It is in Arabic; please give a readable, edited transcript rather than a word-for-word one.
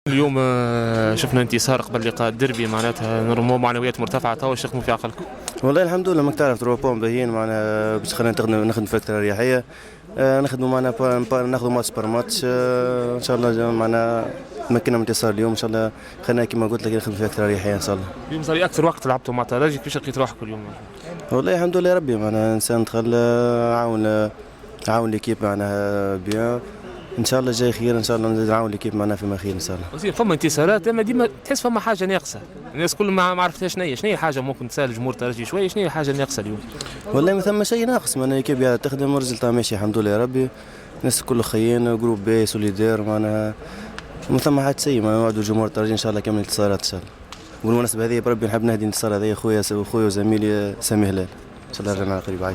اليوم شفنا انتصار قبل لقاء الدربي، معناتها نرمو معنويات مرتفعه تو شخموا في عقلكم. والله الحمد لله، ماك تعرف 3 بوان باهيين معنا باش خلينا نخدم في اكثر اريحيه. نخدموا معنا ناخذوا ماتش بار ماتش. ان شاء الله معنا تمكنا من انتصار اليوم ان شاء الله. خلينا كما قلت لك نخدم في اكثر اريحيه ان شاء الله. اليوم صار اكثر وقت لعبتوا مع الترجي، كيفاش لقيت روحكم اليوم؟ والله الحمد لله ربي معنا انسان دخل عاون ليكيب معنا بيان. ان شاء الله جاي خير، ان شاء الله نعاون ليكيب معنا فيما خير ان شاء الله. وزير فما انتصارات اما ديما تحس فما حاجه ناقصه، الناس كل ما عرفتها شنو هي الحاجه، ممكن تسال جمهور الترجي شويه شنو هي الحاجه الناقصه اليوم؟ والله ما ثم شيء ناقص، معنا ليكيب قاعده تخدم ورزلتها ماشي الحمد لله ربي. الناس كله خيين، جروب بي سوليدير، معنا ما ثم حاجه سيء. ما نوعدوا جمهور الترجي ان شاء الله كامل انتصارات ان شاء الله. وبالمناسبه هذه بربي نحب نهدي انتصار هذا خويا وزميلي سامي هلال ان شاء الله رانا قريب.